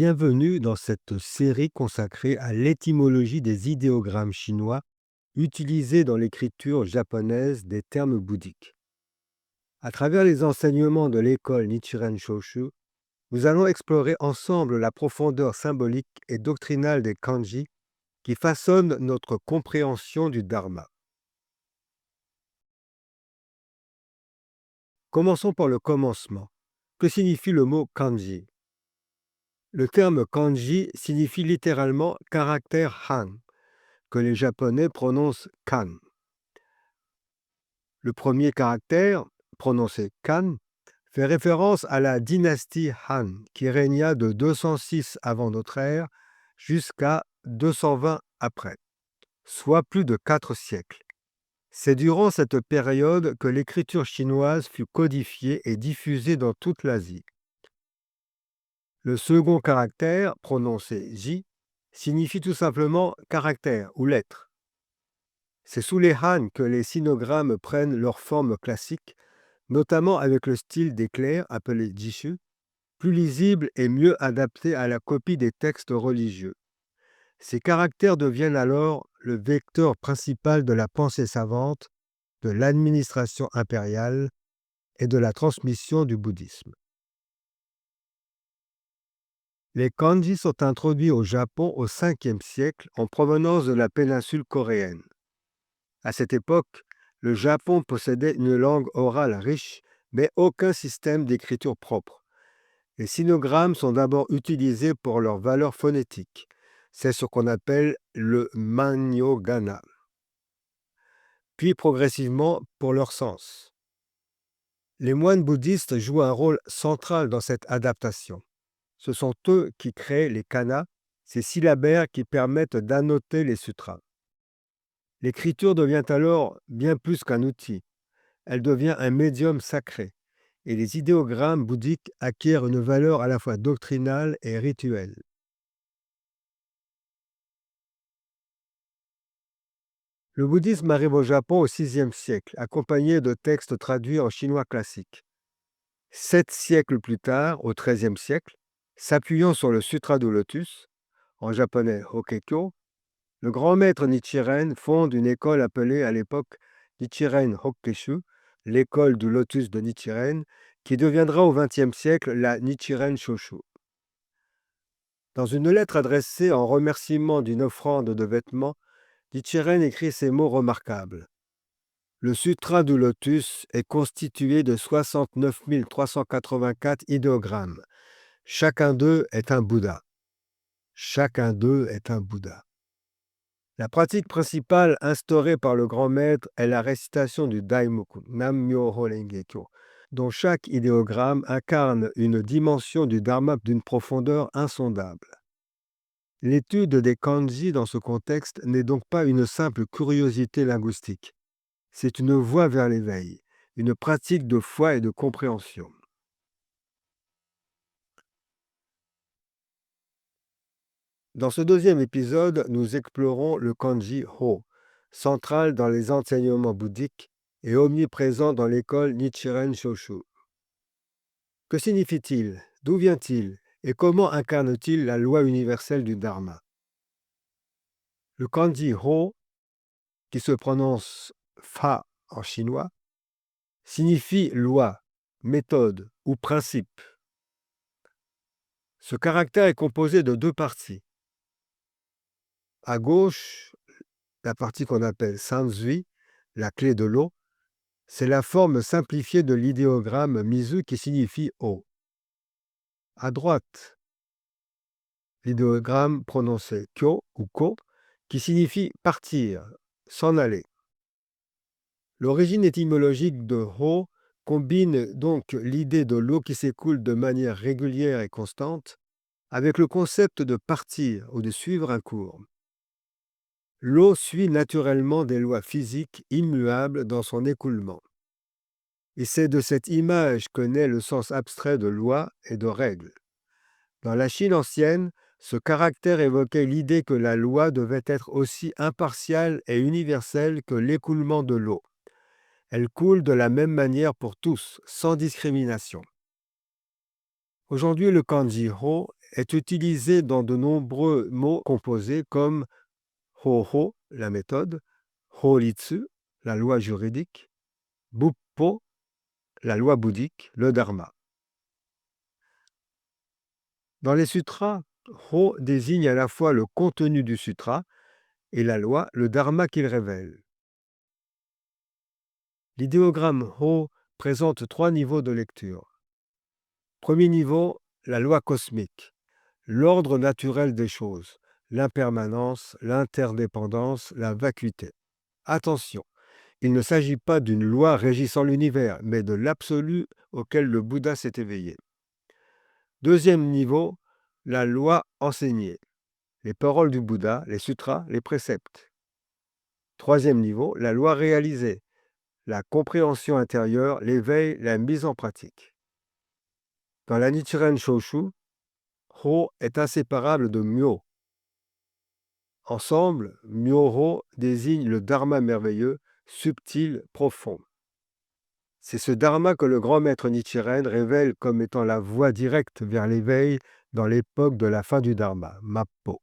Bienvenue dans cette série consacrée à l'étymologie des idéogrammes chinois utilisés dans l'écriture japonaise des termes bouddhiques. À travers les enseignements de l'école Nichiren Shoshu, nous allons explorer ensemble la profondeur symbolique et doctrinale des kanji qui façonnent notre compréhension du dharma. Commençons par le commencement. Que signifie le mot kanji? Le terme kanji signifie littéralement caractère Han, que les Japonais prononcent kan. Le premier caractère, prononcé kan, fait référence à la dynastie Han, qui régna de 206 avant notre ère jusqu'à 220 après, soit plus de 4 siècles. C'est durant cette période que l'écriture chinoise fut codifiée et diffusée dans toute l'Asie. Le second caractère, prononcé ji, signifie tout simplement caractère ou lettre. C'est sous les Han que les sinogrammes prennent leur forme classique, notamment avec le style d'éclair appelé jishu, plus lisible et mieux adapté à la copie des textes religieux. Ces caractères deviennent alors le vecteur principal de la pensée savante, de l'administration impériale et de la transmission du bouddhisme. Les kanji sont introduits au Japon au 5e siècle en provenance de la péninsule coréenne. À cette époque, le Japon possédait une langue orale riche, mais aucun système d'écriture propre. Les sinogrammes sont d'abord utilisés pour leur valeur phonétique. C'est ce qu'on appelle le manyogana. Puis progressivement pour leur sens. Les moines bouddhistes jouent un rôle central dans cette adaptation. Ce sont eux qui créent les kanas, ces syllabaires qui permettent d'annoter les sutras. L'écriture devient alors bien plus qu'un outil. Elle devient un médium sacré, et les idéogrammes bouddhiques acquièrent une valeur à la fois doctrinale et rituelle. Le bouddhisme arrive au Japon au VIe siècle, accompagné de textes traduits en chinois classique. 7 siècles plus tard, au XIIIe siècle, s'appuyant sur le Sutra du Lotus, en japonais Hokkekyo, le grand maître Nichiren fonde une école appelée à l'époque Nichiren Hokkeshu, l'école du lotus de Nichiren, qui deviendra au XXe siècle la Nichiren Shoshu. Dans une lettre adressée en remerciement d'une offrande de vêtements, Nichiren écrit ces mots remarquables. Le Sutra du Lotus est constitué de 69 384 idéogrammes. Chacun d'eux est un Bouddha. Chacun d'eux est un Bouddha. La pratique principale instaurée par le grand maître est la récitation du Daimoku, Nam-myoho Renge-kyo, dont chaque idéogramme incarne une dimension du Dharma d'une profondeur insondable. L'étude des kanji dans ce contexte n'est donc pas une simple curiosité linguistique. C'est une voie vers l'éveil, une pratique de foi et de compréhension. Dans ce deuxième épisode, nous explorons le kanji Ho, central dans les enseignements bouddhiques et omniprésent dans l'école Nichiren Shoshu. Que signifie-t-il? D'où vient-il? Et comment incarne-t-il la loi universelle du Dharma? Le kanji Ho, qui se prononce Fa en chinois, signifie loi, méthode ou principe. Ce caractère est composé de 2 parties. À gauche, la partie qu'on appelle Sanzui, la clé de l'eau, c'est la forme simplifiée de l'idéogramme Mizu qui signifie eau. À droite, l'idéogramme prononcé Kyo ou Ko qui signifie partir, s'en aller. L'origine étymologique de Ho combine donc l'idée de l'eau qui s'écoule de manière régulière et constante avec le concept de partir ou de suivre un cours. L'eau suit naturellement des lois physiques immuables dans son écoulement. Et c'est de cette image que naît le sens abstrait de loi et de règle. Dans la Chine ancienne, ce caractère évoquait l'idée que la loi devait être aussi impartiale et universelle que l'écoulement de l'eau. Elle coule de la même manière pour tous, sans discrimination. Aujourd'hui, le kanji Ho est utilisé dans de nombreux mots composés comme Hoho, la méthode, Horitsu, la loi juridique, Buppo, la loi bouddhique, le dharma. Dans les sutras, Ho désigne à la fois le contenu du sutra et la loi, le dharma qu'il révèle. L'idéogramme Ho présente 3 niveaux de lecture. Premier niveau, la loi cosmique, l'ordre naturel des choses, l'impermanence, l'interdépendance, la vacuité. Attention, il ne s'agit pas d'une loi régissant l'univers, mais de l'absolu auquel le Bouddha s'est éveillé. Deuxième niveau, la loi enseignée, les paroles du Bouddha, les sutras, les préceptes. Troisième niveau, la loi réalisée, la compréhension intérieure, l'éveil, la mise en pratique. Dans la Nichiren Shoshu, Ho est inséparable de Myo. Ensemble, Myo-ho désigne le dharma merveilleux, subtil, profond. C'est ce dharma que le grand maître Nichiren révèle comme étant la voie directe vers l'éveil dans l'époque de la fin du dharma, Mappo.